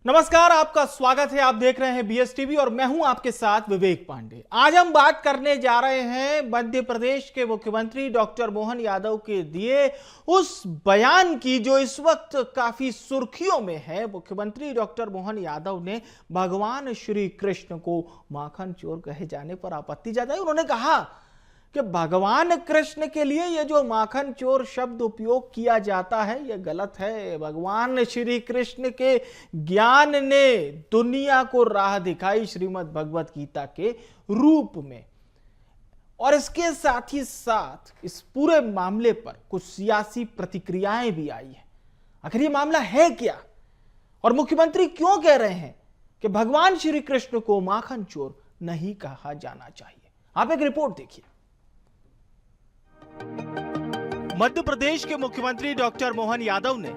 नमस्कार, आपका स्वागत है। आप देख रहे हैं BSTV और मैं हूं आपके साथ विवेक पांडे। आज हम बात करने जा रहे हैं मध्य प्रदेश के मुख्यमंत्री डॉक्टर मोहन यादव के दिए उस बयान की जो इस वक्त काफी सुर्खियों में है। मुख्यमंत्री डॉक्टर मोहन यादव ने भगवान श्री कृष्ण को माखन चोर कहे जाने पर आपत्ति जताई। उन्होंने कहा कि भगवान कृष्ण के लिए यह जो माखन चोर शब्द उपयोग किया जाता है यह गलत है। भगवान श्री कृष्ण के ज्ञान ने दुनिया को राह दिखाई श्रीमद् भगवत गीता के रूप में। और इसके साथ ही साथ इस पूरे मामले पर कुछ सियासी प्रतिक्रियाएं भी आई है। आखिर ये मामला है क्या और मुख्यमंत्री क्यों कह रहे हैं कि भगवान श्री कृष्ण को माखन चोर नहीं कहा जाना चाहिए। आप एक रिपोर्ट देखिए। मध्य प्रदेश के मुख्यमंत्री डॉक्टर मोहन यादव ने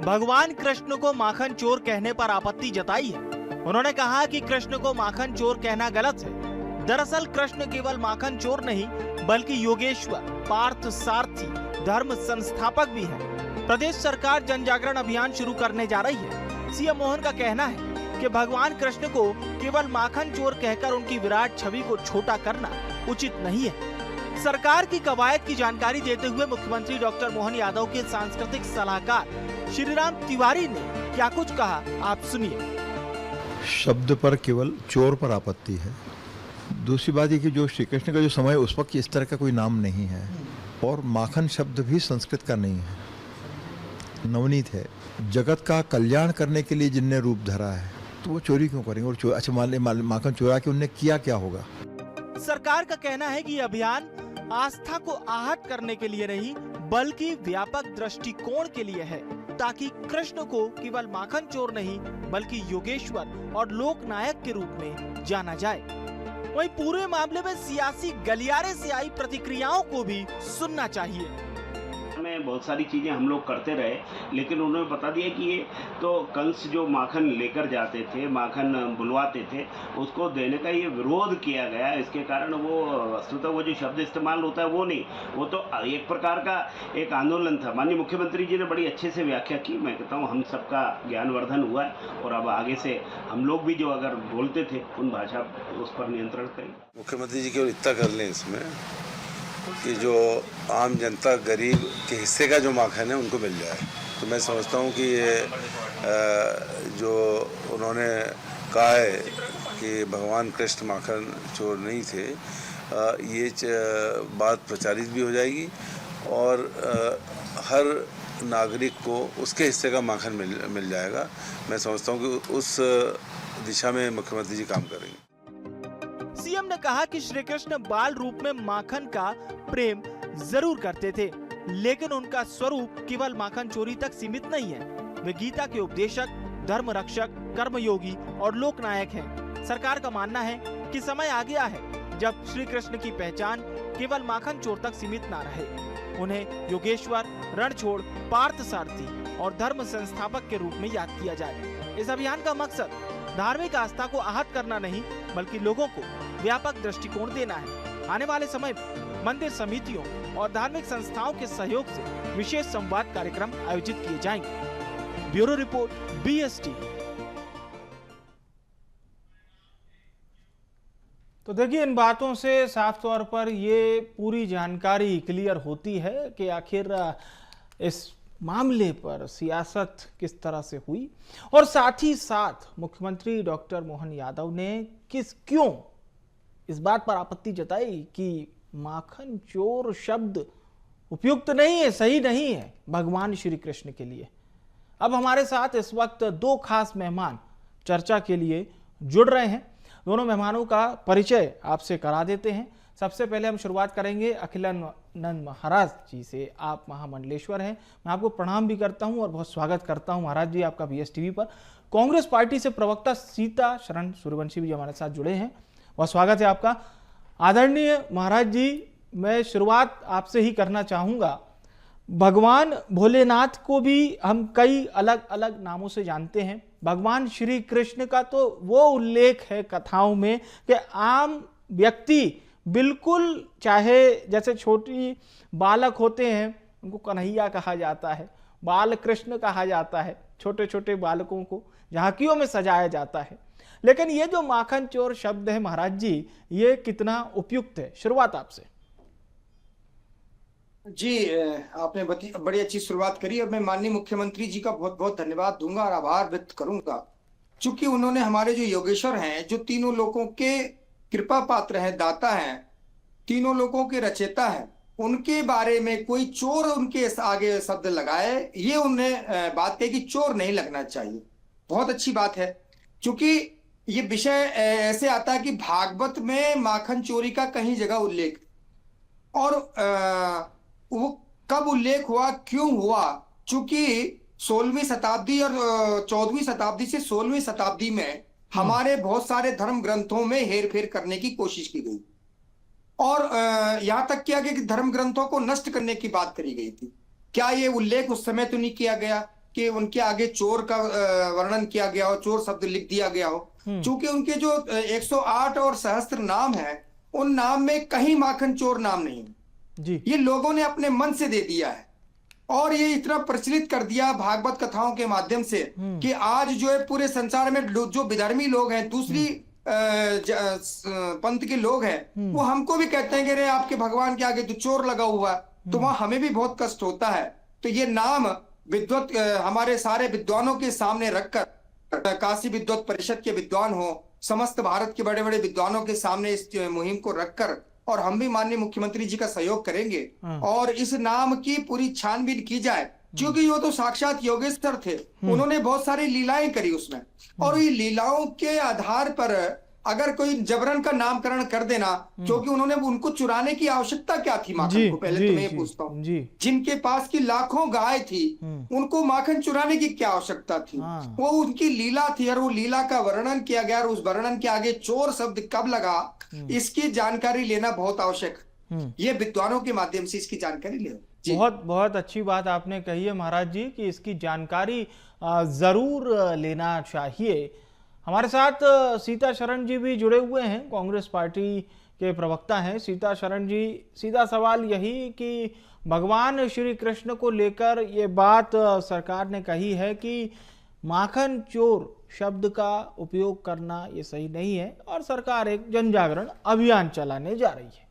भगवान कृष्ण को माखन चोर कहने पर आपत्ति जताई है। उन्होंने कहा कि कृष्ण को माखन चोर कहना गलत है। दरअसल कृष्ण केवल माखन चोर नहीं बल्कि योगेश्वर, पार्थ सारथी, धर्म संस्थापक भी हैं। प्रदेश सरकार जन जागरण अभियान शुरू करने जा रही है। सीएम मोहन का कहना है कि भगवान कृष्ण को केवल माखन चोर कहकर उनकी विराट छवि को छोटा करना उचित नहीं है। सरकार की कवायद की जानकारी देते हुए मुख्यमंत्री डॉक्टर मोहन यादव के सांस्कृतिक सलाहकार श्रीराम तिवारी ने क्या कुछ कहा, आप सुनिए। शब्द पर केवल चोर पर आपत्ति है। दूसरी बात ये कि जो श्री कृष्ण का जो समय है उस वक्त इस तरह का कोई नाम नहीं है और माखन शब्द भी संस्कृत का नहीं है, नवनीत है। जगत का कल्याण करने के लिए जिनने रूप धरा है तो वो चोरी क्यों करेंगे? और अच्छा मान ले माखन चोरा के उनने किया क्या होगा? सरकार का कहना है कि यह अभियान आस्था को आहत करने के लिए नहीं बल्कि व्यापक दृष्टिकोण के लिए है, ताकि कृष्ण को केवल माखन चोर नहीं बल्कि योगेश्वर और लोकनायक के रूप में जाना जाए। वहीं पूरे मामले में सियासी गलियारे से आई प्रतिक्रियाओं को भी सुनना चाहिए। में बहुत सारी चीज़ें हम लोग करते रहे, लेकिन उन्होंने बता दिया कि ये तो कंस जो माखन लेकर जाते थे, माखन बुलवाते थे, उसको देने का ये विरोध किया गया। इसके कारण वो वस्तुतः वो जो शब्द इस्तेमाल होता है वो नहीं, वो तो एक प्रकार का एक आंदोलन था। माननीय मुख्यमंत्री जी ने बड़ी अच्छे से व्याख्या की। मैं कहता हूँ हम सबका ज्ञानवर्धन हुआ है और अब आगे से हम लोग भी जो अगर बोलते थे उन भाषा उस पर नियंत्रण करें। मुख्यमंत्री जी केवल इतना कर लें इसमें कि जो आम जनता, गरीब के हिस्से का जो माखन है उनको मिल जाए, तो मैं समझता हूँ कि ये जो उन्होंने कहा है कि भगवान कृष्ण माखन चोर नहीं थे, ये बात प्रचारित भी हो जाएगी और हर नागरिक को उसके हिस्से का माखन मिल जाएगा। मैं समझता हूँ कि उस दिशा में मुख्यमंत्री जी काम करेंगे। सीएम ने कहा कि श्री कृष्ण बाल रूप में माखन का प्रेम जरूर करते थे, लेकिन उनका स्वरूप केवल माखन चोरी तक सीमित नहीं है। वे गीता के उपदेशक, धर्म रक्षक, कर्मयोगी और लोकनायक हैं। सरकार का मानना है कि समय आ गया है जब श्री कृष्ण की पहचान केवल माखन चोर तक सीमित ना रहे। उन्हें योगेश्वर, रणछोड़, पार्थ सारथी और धर्म संस्थापक के रूप में याद किया जाए। इस अभियान का मकसद धार्मिक आस्था को आहत करना नहीं बल्कि लोगों को व्यापक दृष्टिकोण देना है। आने वाले समय में मंदिर समितियों और धार्मिक संस्थाओं के सहयोग से विशेष संवाद कार्यक्रम आयोजित किए जाएंगे। Bureau report, BSTV। तो देखिए, इन बातों से साफ तौर पर ये पूरी जानकारी क्लियर होती है कि आखिर इस मामले पर सियासत किस तरह से हुई और साथ ही साथ मुख्यमंत्री डॉक्टर मोहन यादव ने क्यों इस बात पर आपत्ति जताई कि माखन चोर शब्द उपयुक्त नहीं है, सही नहीं है भगवान श्री कृष्ण के लिए। अब हमारे साथ इस वक्त दो खास मेहमान चर्चा के लिए जुड़ रहे हैं। दोनों मेहमानों का परिचय आपसे करा देते हैं। सबसे पहले हम शुरुआत करेंगे अखिलानंद महाराज जी से। आप महामंडलेश्वर हैं। मैं आपको प्रणाम भी करता हूं और बहुत स्वागत करता हूं महाराज जी आपका BSTV पर। कांग्रेस पार्टी से प्रवक्ता सीता शरण सूर्यवंशी भी हमारे साथ जुड़े हैं, बहुत स्वागत है आपका। आदरणीय महाराज जी, मैं शुरुआत आपसे ही करना चाहूँगा। भगवान भोलेनाथ को भी हम कई अलग अलग नामों से जानते हैं। भगवान श्री कृष्ण का तो वो उल्लेख है कथाओं में कि आम व्यक्ति बिल्कुल, चाहे जैसे छोटी बालक होते हैं उनको कन्हैया कहा जाता है, बाल कृष्ण कहा जाता है, छोटे छोटे बालकों को झांकियों में सजाया जाता है। लेकिन ये जो माखन चोर शब्द है महाराज जी, ये कितना उपयुक्त है? शुरुआत आपसे। जी, आपने बड़ी अच्छी शुरुआत करी और मैं माननीय मुख्यमंत्री जी का बहुत बहुत धन्यवाद दूंगा और आभार व्यक्त करूंगा, क्योंकि उन्होंने हमारे जो योगेश्वर हैं, जो तीनों लोगों के कृपा पात्र हैं, दाता हैं, तीनों लोगों के रचयिता हैं, उनके बारे में कोई चोर उनके आगे शब्द लगाए, ये उन्होंने बात कही कि चोर नहीं लगना चाहिए। बहुत अच्छी बात है, क्योंकि ये विषय ऐसे आता है कि भागवत में माखन चोरी का कहीं जगह उल्लेख, और वो कब उल्लेख हुआ, क्यों हुआ, चूंकि 16वीं शताब्दी और 14वीं शताब्दी से 16वीं शताब्दी में हमारे बहुत सारे धर्म ग्रंथों में हेरफेर करने की कोशिश की गई और यहां तक किया गया कि धर्म ग्रंथों को नष्ट करने की बात करी गई थी। क्या ये उल्लेख उस समय तो नहीं किया गया कि उनके आगे चोर का वर्णन किया गया हो, चोर शब्द लिख दिया गया हो? चूंकि उनके जो 108 और सहस्त्र नाम है, उन नाम में कहीं माखन चोर नाम नहीं है जी। ये लोगों ने अपने मन से दे दिया है और ये इतना प्रचलित कर दिया भागवत कथाओं के माध्यम से कि आज जो है पूरे संसार में जो विधर्मी लोग हैं, दूसरी पंथ के लोग हैं, वो हमको भी कहते हैं कि रे आपके भगवान के आगे तो चोर लगा हुआ है, तो वहां हमें भी बहुत कष्ट होता है। तो ये नाम विद्वत हमारे सारे विद्वानों के सामने रखकर, काशी विद्वत परिषद के विद्वान हो, समस्त भारत के बड़े बड़े विद्वानों के सामने इस मुहिम को रखकर, और हम भी माननीय मुख्यमंत्री जी का सहयोग करेंगे और इस नाम की पूरी छानबीन की जाए, क्योंकि वो तो साक्षात योगेश्वर थे, उन्होंने बहुत सारी लीलाएं करी उसमें, और ये लीलाओं के आधार पर अगर कोई जबरन का नामकरण कर देना, क्योंकि उन्होंने उनको चुराने की आवश्यकता क्या थी माखन को? पहले तो मैं ये पूछता हूँ, जिनके पास की लाखों गाय थी, उनको माखन चुराने की क्या आवश्यकता थी? वो उनकी लीला थी और वो लीला का वर्णन किया गया, और उस वर्णन के आगे चोर शब्द कब लगा, इसकी जानकारी लेना बहुत आवश्यक। ये विद्वानों के माध्यम से इसकी जानकारी ले। बहुत बहुत अच्छी बात आपने कही है महाराज जी कि इसकी जानकारी जरूर लेना चाहिए। हमारे साथ सीता शरण जी भी जुड़े हुए हैं, कांग्रेस पार्टी के प्रवक्ता हैं। सीता शरण जी, सीधा सवाल यही कि भगवान श्री कृष्ण को लेकर ये बात सरकार ने कही है कि माखन चोर शब्द का उपयोग करना ये सही नहीं है, और सरकार एक जन जागरण अभियान चलाने जा रही है।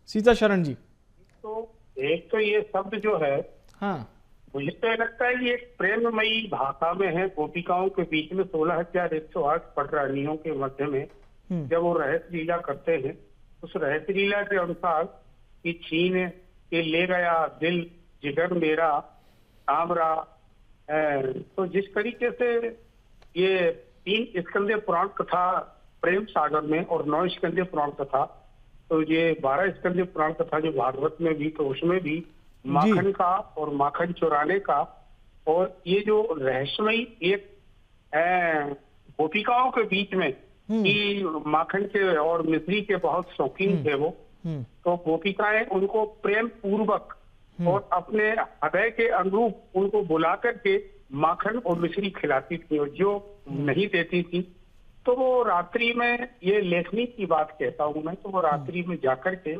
सीता शरण जी, तो एक तो ये शब्द जो है, हाँ, मुझे तो लगता है ये एक प्रेममयी भाषा में है। गोपिकाओं के बीच में 16,108 पटरानियों के मध्य में जब वो रहस्य लीला करते हैं, उस रहस्य लीला के अनुसार कि छीन के ले गया दिल जिगर मेरा तामरा, तो जिस तरीके से ये 3 स्कंदे पुराण कथा प्रेम सागर में और 9 स्कंदे पुराण कथा, तो ये 12 स्कंदे पुराण कथा जो भागवत में भी, तो उसमें भी माखन का और माखन चुराने का, और ये जो रहस्यमयी एक गोपिकाओं के बीच में कि माखन के और मिश्री के बहुत शौकीन थे वो, तो गोपिकाएं उनको प्रेम पूर्वक और अपने हृदय के अनुरूप उनको बुला करके माखन और मिश्री खिलाती थी, और जो नहीं देती थी तो वो रात्रि में, ये लेखनी की बात कहता हूँ मैं, तो वो रात्रि में जाकर के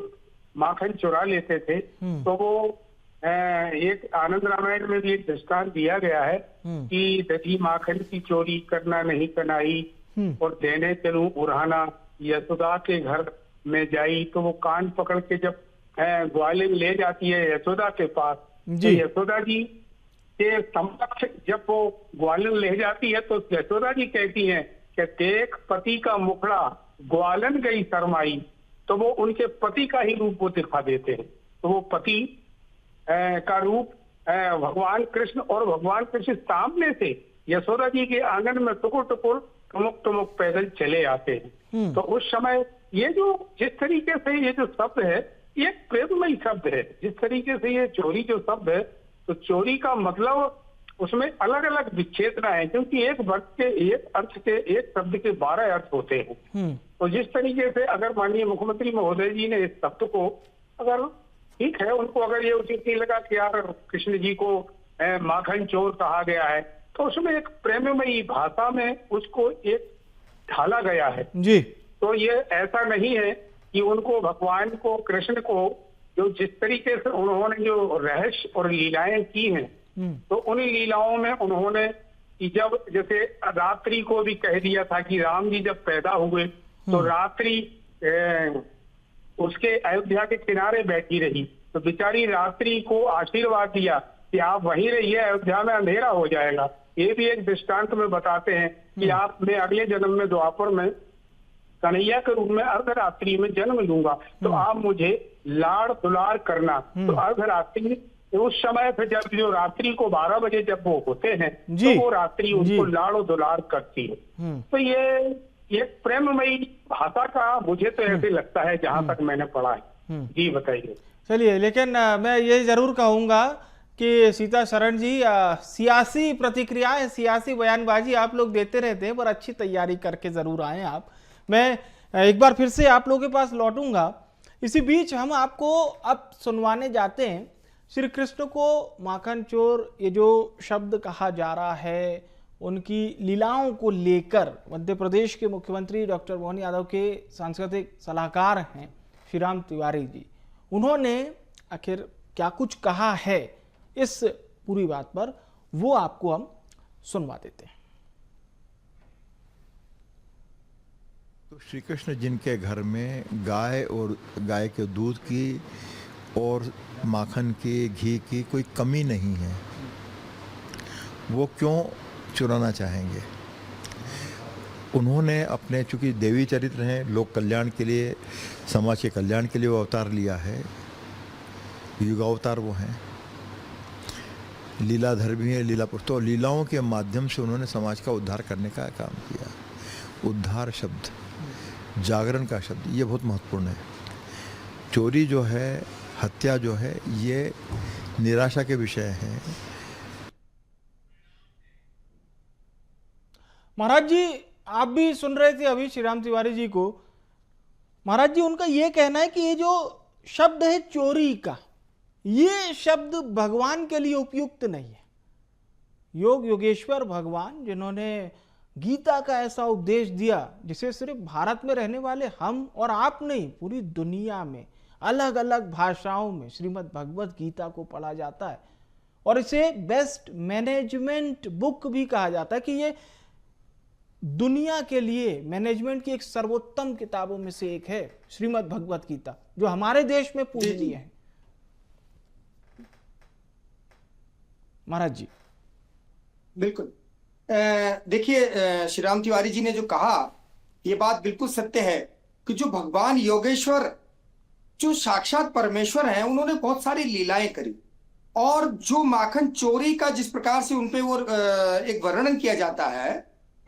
माखन चुरा लेते थे। तो वो एक आनंद रामायण में भी एक दृष्टांत दिया गया है कि दधी माखन की चोरी करना नहीं कनाई, और देने चलूं उड़ाना यशोदा के घर में जाई, तो वो कान पकड़ के जब ग्वालिन ले जाती है यशोदा के पास, तो यशोदा जी के समक्ष जब वो ग्वालिन ले जाती है, तो यशोदा जी कहती हैं कि देख पति का मुखड़ा ग्वालन गई शर्माई, तो वो उनके पति का ही रूप वो दिखा देते हैं। तो वो पति का रूप भगवान कृष्ण, और भगवान कृष्ण सामने से यशोदा जी के आंगन में टुकुर टुकुर टुमुक टुमुक पैदल चले आते हैं। तो उस समय ये जो जिस तरीके से ये जो शब्द है, ये प्रेममयी शब्द है। जिस तरीके से ये चोरी जो शब्द है, तो चोरी का मतलब उसमें अलग अलग विच्छेदना है, क्योंकि एक वर्ड के, एक अर्थ के, एक शब्द के 12 अर्थ होते हैं। तो जिस तरीके से अगर माननीय मुख्यमंत्री महोदय जी ने इस शब्द को, अगर ठीक है, उनको अगर ये उचित नहीं लगा कि यार कृष्ण जी को माखन चोर कहा गया है, तो उसमें एक प्रेममयी भाषा में उसको एक ढाला गया है जी। तो ये ऐसा नहीं है कि उनको, भगवान को, कृष्ण को, जो जिस तरीके से उन्होंने जो रहस्य और लीलाएं की हैं, तो उन लीलाओं में उन्होंने कि जब जैसे रात्रि को भी कह दिया था कि राम जी जब पैदा हुए तो रात्रि उसके अयोध्या के किनारे बैठी रही, तो बेचारी रात्रि को आशीर्वाद दिया कि आप वहीं रहिए, अयोध्या में अंधेरा हो जाएगा। ये भी एक दृष्टांत में बताते हैं कि आप मैं अगले जन्म में द्वापर में कन्हैया के रूप में अर्धरात्रि में जन्म लूंगा, तो आप मुझे लाड़ दुलार करना। तो अर्धरात्रि उस समय पे जब जो रात्रि को 12 बजे जब वो होते हैं तो वो रात्रि उनको लाड़ दुलार करती है। तो ये प्रेममयी भाषा का मुझे तो ऐसे लगता है जहां तक मैंने पढ़ा है। जी बताइए। चलिए, लेकिन मैं ये जरूर कहूंगा कि सीता शरण जी, सियासी प्रतिक्रियाएं, सियासी बयानबाजी आप लोग देते रहते हैं, पर अच्छी तैयारी करके जरूर आए आप। मैं एक बार फिर से आप लोगों के पास लौटूंगा। इसी बीच हम आपको अब सुनवाने जाते हैं श्री कृष्ण को माखन चोर, ये जो शब्द कहा जा रहा है, उनकी लीलाओं को लेकर मध्य प्रदेश के मुख्यमंत्री डॉक्टर मोहन यादव के सांस्कृतिक सलाहकार हैं श्री राम तिवारी जी। उन्होंने आखिर क्या कुछ कहा है इस पूरी बात पर, वो आपको हम सुनवा देते हैं। तो श्री कृष्ण जिनके घर में गाय और गाय के दूध की और माखन की, घी की कोई कमी नहीं है, वो क्यों चुराना चाहेंगे? उन्होंने अपने, चूंकि देवी चरित्र हैं, लोक कल्याण के लिए, समाज के कल्याण के लिए वो अवतार लिया है, युगावतार वो हैं, लीलाधर भी है, लीला पुरुष। तो लीलाओं के माध्यम से उन्होंने समाज का उद्धार करने का काम किया। उद्धार शब्द, जागरण का शब्द, ये बहुत महत्वपूर्ण है। चोरी जो है, हत्या जो है, ये निराशा के विषय है। महाराज जी, आप भी सुन रहे थे अभी श्री राम तिवारी जी को। महाराज जी, उनका ये कहना है कि ये जो शब्द है चोरी का, ये शब्द भगवान के लिए उपयुक्त नहीं है। योग योगेश्वर भगवान, जिन्होंने गीता का ऐसा उपदेश दिया जिसे सिर्फ भारत में रहने वाले हम और आप नहीं, पूरी दुनिया में अलग अलग भाषाओं में श्रीमद् भगवत गीता को पढ़ा जाता है, और इसे बेस्ट मैनेजमेंट बुक भी कहा जाता है कि ये दुनिया के लिए मैनेजमेंट की एक सर्वोत्तम किताबों में से एक है श्रीमद् भगवत गीता, जो हमारे देश में पूजनीय है। महाराज जी। बिल्कुल, देखिए श्री राम तिवारी जी ने जो कहा, ये बात बिल्कुल सत्य है कि जो भगवान योगेश्वर, जो साक्षात परमेश्वर हैं, उन्होंने बहुत सारी लीलाएं करी, और जो माखन चोरी का जिस प्रकार से उनपे वो एक वर्णन किया जाता है,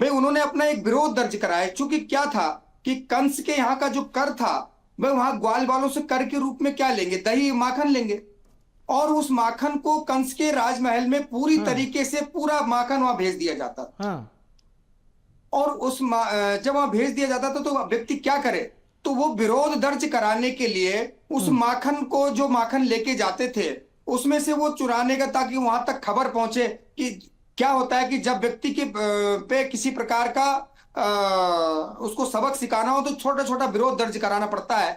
भाई उन्होंने अपना एक विरोध दर्ज कराया। चूंकि क्या था कि कंस के यहाँ का जो कर था, वह वहां ग्वाल वालों से कर के रूप में क्या लेंगे, दही माखन लेंगे, और उस माखन को कंस के राजमहल में पूरी तरीके से पूरा माखन वहां भेज दिया जाता था। और उस जब वहां भेज दिया जाता था तो व्यक्ति क्या करे, तो वो विरोध दर्ज कराने के लिए उस माखन को, जो माखन लेके जाते थे, उसमें से वो चुराने का, ताकि वहां तक खबर पहुंचे। कि क्या होता है कि जब व्यक्ति के पे किसी प्रकार का उसको सबक सिखाना हो तो छोटा छोटा विरोध दर्ज कराना पड़ता है,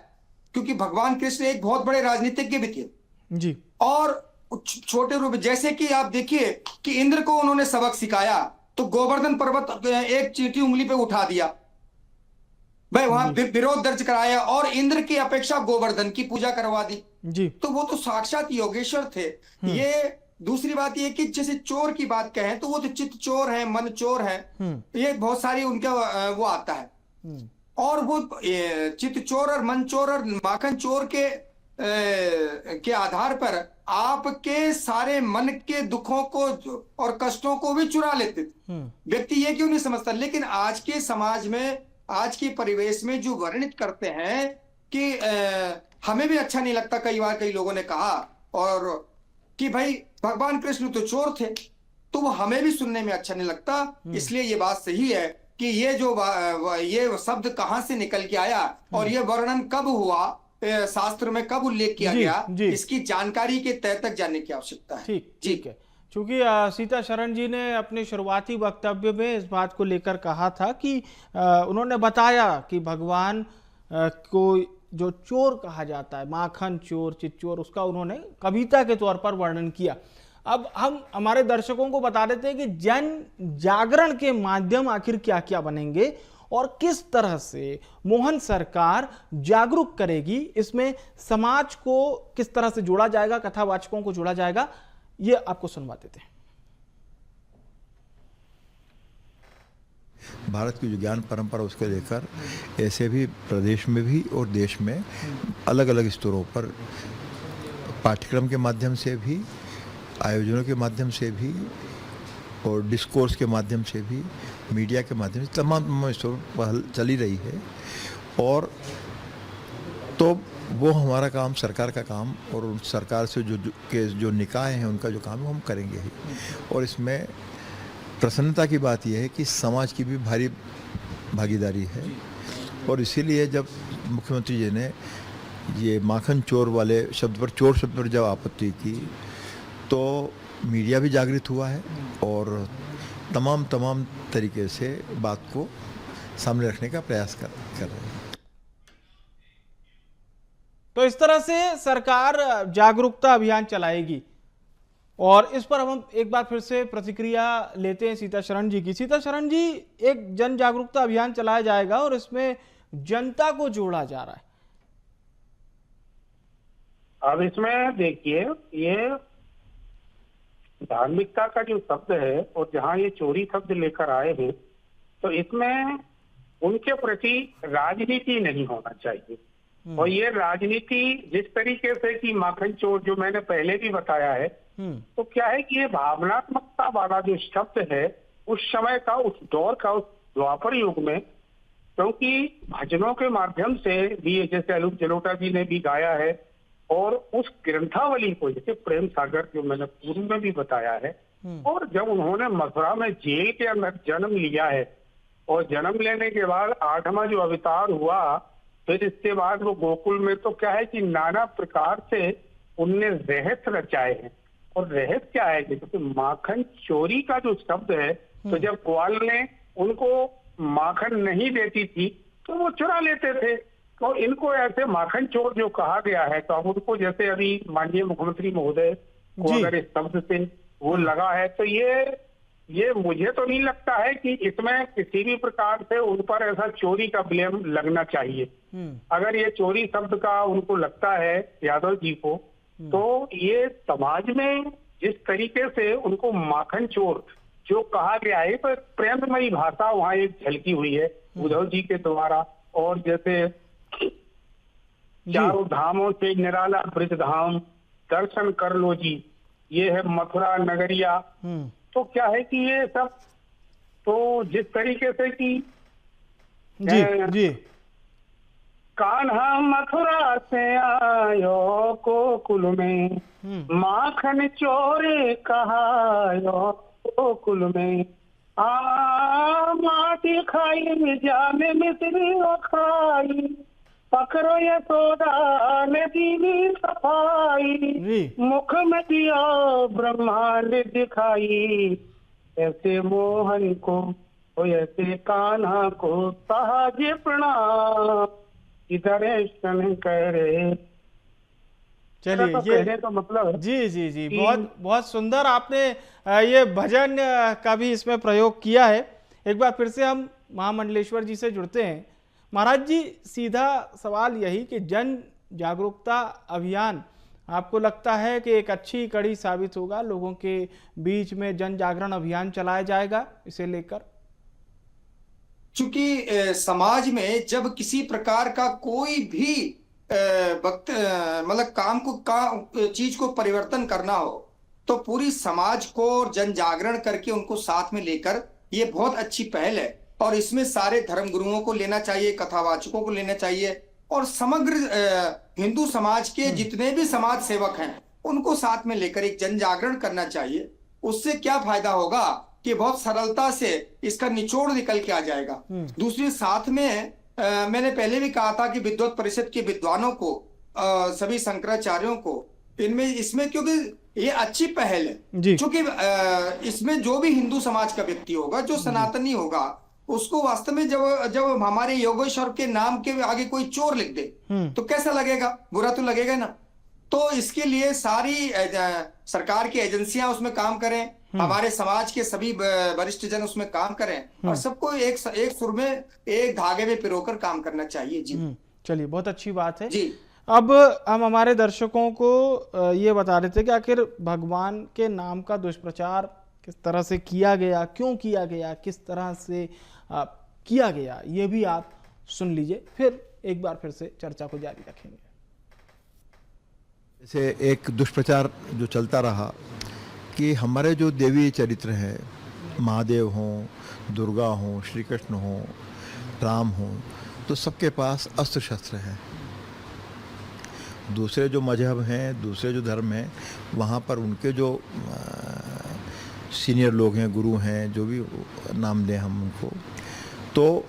क्योंकि भगवान कृष्ण एक बहुत बड़े राजनीतिज्ञ भी थे जी। और छोटे रूप, जैसे कि आप देखिए कि इंद्र को उन्होंने सबक सिखाया तो गोवर्धन पर्वत एक चींटी उंगली पे उठा दिया, भाई वहां विरोध दर्ज कराया, और इंद्र की अपेक्षा गोवर्धन की पूजा करवा दी जी। तो वो तो साक्षात योगेश्वर थे। ये दूसरी बात ये कि जैसे चोर की बात कहें तो वो तो चित्त चोर है, मन चोर है, ये बहुत सारी उनका वो आता है। और वो चित्त चोर और मन चोर और माखन चोर के आधार पर आपके सारे मन के दुखों को और कष्टों को भी चुरा लेते थे। व्यक्ति ये क्यों नहीं समझता, लेकिन आज के समाज में, आज के परिवेश में जो वर्णित करते हैं कि हमें भी अच्छा नहीं लगता, कई बार कई लोगों ने कहा, और कि भाई भगवान कृष्ण तो चोर थे, तो वो हमें भी सुनने में अच्छा नहीं लगता। इसलिए ये बात सही है कि ये जो ये शब्द कहां से निकल के आया और ये वर्णन कब हुआ, शास्त्र में कब उल्लेख किया गया, इसकी जानकारी के तह तक जानने की आवश्यकता है। ठीक है। चूंकि सीता शरण जी ने अपने शुरुआती वक्तव्य में इस बात को लेकर कहा था कि उन्होंने बताया कि भगवान को जो चोर कहा जाता है, माखन चोर, चित चोर, उसका उन्होंने कविता के तौर पर वर्णन किया। अब हम हमारे दर्शकों को बता देते हैं कि जन जागरण के माध्यम आखिर क्या क्या बनेंगे और किस तरह से मोहन सरकार जागरूक करेगी, इसमें समाज को किस तरह से जोड़ा जाएगा, कथावाचकों को जोड़ा जाएगा, ये आपको सुनवा देते हैं। भारत की जो ज्ञान परंपरा उसको लेकर ऐसे भी प्रदेश में भी और देश में अलग अलग स्तरों पर पाठ्यक्रम के माध्यम से भी, आयोजनों के माध्यम से भी और डिस्कोर्स के माध्यम से भी, मीडिया के माध्यम से तमाम स्तरों पर पहल चली रही है। और तो वो हमारा काम, सरकार का काम, और उन सरकार से जो निकाय हैं उनका जो काम है हम करेंगे ही। और इसमें प्रसन्नता की बात यह है कि समाज की भी भारी भागीदारी है। और इसीलिए जब मुख्यमंत्री जी ने ये माखन चोर वाले शब्द पर, चोर शब्द पर जब आपत्ति की, तो मीडिया भी जागृत हुआ है और तमाम तरीके से बात को सामने रखने का प्रयास कर रहे हैं। तो इस तरह से सरकार जागरूकता अभियान चलाएगी। और इस पर हम एक बार फिर से प्रतिक्रिया लेते हैं सीता शरण जी की। सीता शरण जी, एक जन जागरूकता अभियान चलाया जाएगा और इसमें जनता को जोड़ा जा रहा है। अब इसमें देखिए, ये धार्मिकता का जो शब्द है और जहां ये चोरी शब्द लेकर आए हैं, तो इसमें उनके प्रति राजनीति नहीं होना चाहिए। और ये राजनीति जिस तरीके से कि माखन चोर, जो मैंने पहले भी बताया है, तो क्या है कि ये भावनात्मकता वाला जो शब्द है उस समय का, उस दौर का, उस द्वापर युग में, क्योंकि भजनों के माध्यम से भी, जैसे अनूप जलोटा जी ने भी गाया है, और उस ग्रंथावली को, जैसे प्रेम सागर जो मैंने पूर्व में भी बताया है, और जब उन्होंने मथुरा में जेल के अंदर जन्म लिया है, और जन्म लेने के बाद 8वां जो अवतार हुआ, फिर इसके बाद वो गोकुल में, तो क्या है कि नाना प्रकार से उनने रहस्य रचाए हैं। और रहस्य क्या है, जैसे माखन चोरी का जो शब्द है, तो जब ग्वाल ने उनको माखन नहीं देती थी तो वो चुरा लेते थे, तो इनको ऐसे माखन चोर जो कहा गया है, तो अब उनको, जैसे अभी माननीय मुख्यमंत्री महोदय को अगर इस शब्द से वो लगा है, तो ये मुझे तो नहीं लगता है कि इसमें किसी भी प्रकार से उन पर ऐसा चोरी का ब्लेम लगना चाहिए। अगर ये चोरी शब्द का उनको लगता है यादव जी को, तो ये समाज में जिस तरीके से उनको माखन चोर जो कहा गया है, तो प्रेममयी भाषा वहाँ एक झलकी हुई है उद्धव जी के द्वारा। और जैसे चारों धामों से निराला ब्रज धाम, दर्शन कर लो जी, ये है मथुरा नगरिया। तो क्या है कि ये सब, तो जिस तरीके से कि जी कान्हा मथुरा से आयो गोकुल में, माखन चोरे कहायो गोकुल में, माटी खाई मिजा में मिश्री खाई, पकड़ो यशोदा ने दी सफाई, मुख में दिया ब्रह्मांड दिखाई, ऐसे मोहन को ऐसे कान्हा को सहज प्रणाम, दर्शन करे। चलिए, तो कहने का मतलब जी बहुत सुंदर आपने ये भजन का भी इसमें प्रयोग किया है। एक बार फिर से हम महामंडलेश्वर जी से जुड़ते हैं। महाराज जी, सीधा सवाल यही कि जन जागरूकता अभियान आपको लगता है कि एक अच्छी कड़ी साबित होगा, लोगों के बीच में जन जागरण अभियान चलाया जाएगा इसे लेकर? चूंकि समाज में जब किसी प्रकार का कोई भी वक्त मतलब चीज को परिवर्तन करना हो, तो पूरी समाज को जन जागरण करके उनको साथ में लेकर, ये बहुत अच्छी पहल है। और इसमें सारे धर्म गुरुओं को लेना चाहिए, कथावाचकों को लेना चाहिए, और समग्र हिंदू समाज के जितने भी समाज सेवक हैं उनको साथ में लेकर एक जन जागरण करना चाहिए। उससे क्या फायदा होगा कि बहुत सरलता से इसका निचोड़ निकल के आ जाएगा। दूसरी, साथ में मैंने पहले भी कहा था कि विद्वत परिषद के विद्वानों को, सभी शंकराचार्यों को इसमें क्योंकि ये अच्छी पहल है, क्योंकि इसमें जो भी हिंदू समाज का व्यक्ति होगा, जो सनातनी होगा, उसको वास्तव में जब हमारे योगेश्वर के नाम के आगे कोई चोर लिख दे तो कैसा लगेगा? बुरा तो लगेगा ना। तो इसके लिए सारी सरकार की एजेंसियां उसमें काम करें, हमारे समाज के सभी वरिष्ठ जन उसमें काम करें और सबको एक सुर में, एक धागे में पिरोकर काम करना चाहिए जी। चलिए, बहुत अच्छी बात है जी। अब हम हमारे दर्शकों को ये बता रहे थे कि आखिर भगवान के नाम का दुष्प्रचार किस तरह से किया गया, क्यों किया गया, किस तरह से किया गया, ये भी आप सुन लीजिए, फिर एक बार फिर से चर्चा को जारी रखेंगे। जैसे एक दुष्प्रचार जो चलता रहा कि हमारे जो देवी चरित्र हैं, महादेव हों, दुर्गा हों, श्री कृष्ण हों, राम हों, तो सबके पास अस्त्र शस्त्र हैं। दूसरे जो मजहब हैं, दूसरे जो धर्म हैं, वहाँ पर उनके जो सीनियर लोग हैं, गुरु हैं, जो भी नाम दें हम उनको, तो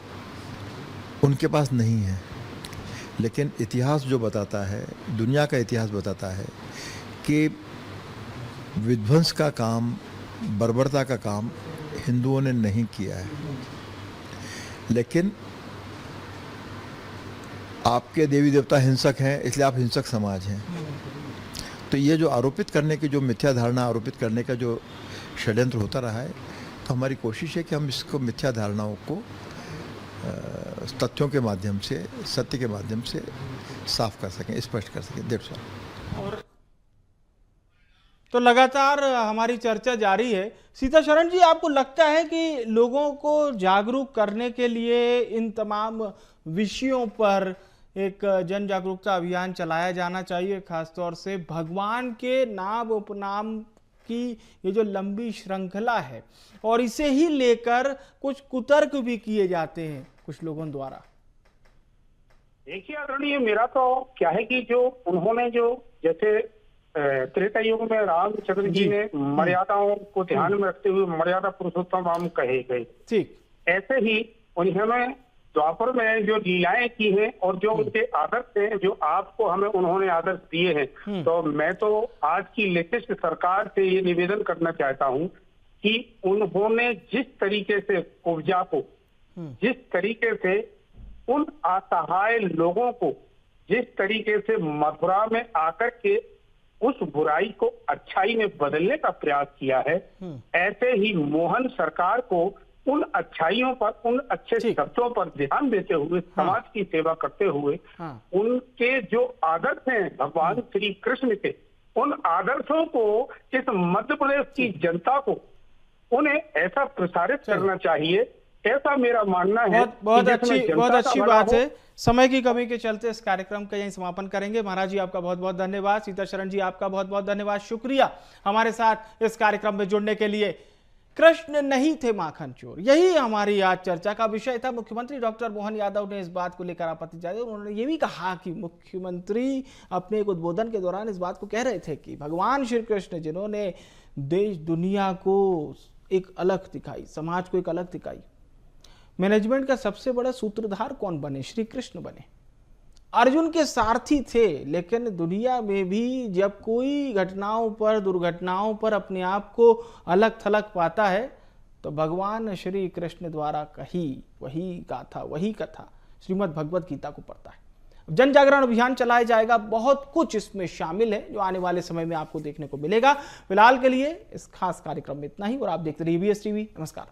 उनके पास नहीं है। लेकिन इतिहास जो बताता है, दुनिया का इतिहास बताता है कि विध्वंस का काम, बर्बरता का काम हिंदुओं ने नहीं किया है। लेकिन आपके देवी देवता हिंसक हैं, इसलिए आप हिंसक समाज हैं। तो ये जो आरोपित करने की, जो मिथ्या धारणा आरोपित करने का जो षड्यंत्र होता रहा है, तो हमारी कोशिश है कि हम इसको, मिथ्या धारणाओं को तथ्यों के माध्यम से, सत्य के माध्यम से साफ कर सकें, स्पष्ट कर सकें। That's all. और तो लगातार हमारी चर्चा जारी है। सीताशरण जी, आपको लगता है कि लोगों को जागरूक करने के लिए इन तमाम विषयों पर एक जन जागरूकता अभियान चलाया जाना चाहिए, खासतौर से भगवान के नाम उपनाम की ये जो लंबी श्रृंखला है, और इसे ही लेकर कुछ कुतर्क भी किए जाते हैं कुछ लोगों द्वारा? देखिए आदरणीय, मेरा तो क्या है कि जो उन्होंने जो जैसे त्रेता युग में रामचंद्र जी ने मर्यादाओं को ध्यान में रखते हुए मर्यादा पुरुषोत्तम राम कहे गए, ठीक ऐसे ही उन्होंने द्वापर में जो लीलाएं की हैं और जो उनके आदर्श हैं, जो आपको हमें उन्होंने आदर्श दिए हैं, तो मैं तो आज की लेटेस्ट सरकार से ये निवेदन करना चाहता हूं कि उन्होंने जिस तरीके से उपजा को, जिस तरीके से उन असहाय लोगों को, जिस तरीके से मथुरा में आकर के उस बुराई को अच्छाई में बदलने का प्रयास किया है, ऐसे ही मोहन सरकार को उन अच्छाइयों पर, उन अच्छे शब्दों पर ध्यान देते हुए, समाज की सेवा करते हुए, उनके जो आदर्श हैं भगवान श्री कृष्ण के, उन आदर्शों को इस मध्य प्रदेश की जनता को उन्हें ऐसा प्रसारित करना चाहिए, ऐसा मेरा मानना है। बहुत अच्छी बात है। समय की कमी के चलते इस कार्यक्रम का यहीं समापन करेंगे। महाराज जी, आपका बहुत बहुत धन्यवाद। सीताशरण जी, आपका बहुत बहुत धन्यवाद, शुक्रिया हमारे साथ इस कार्यक्रम में जुड़ने के लिए। कृष्ण नहीं थे माखन चोर, यही हमारी आज चर्चा का विषय था। मुख्यमंत्री डॉक्टर मोहन यादव ने इस बात को लेकर आपत्ति जताई। उन्होंने ये भी कहा कि मुख्यमंत्री अपने एक उद्बोधन के दौरान इस बात को कह रहे थे कि भगवान श्री कृष्ण, जिन्होंने देश दुनिया को एक अलग दिखाई, समाज को एक अलग दिखाई, मैनेजमेंट का सबसे बड़ा सूत्रधार कौन बने? श्री कृष्ण बने। अर्जुन के सारथी थे, लेकिन दुनिया में भी जब कोई घटनाओं पर, दुर्घटनाओं पर अपने आप को अलग थलग पाता है, तो भगवान श्री कृष्ण द्वारा कही वही गाथा, वही कथा श्रीमद् भगवत गीता को पढ़ता है। जन जागरण अभियान चलाया जाएगा, बहुत कुछ इसमें शामिल है जो आने वाले समय में आपको देखने को मिलेगा। फिलहाल के लिए इस खास कार्यक्रम में इतना ही, और आप देखते रहिए EBS टीवी। नमस्कार।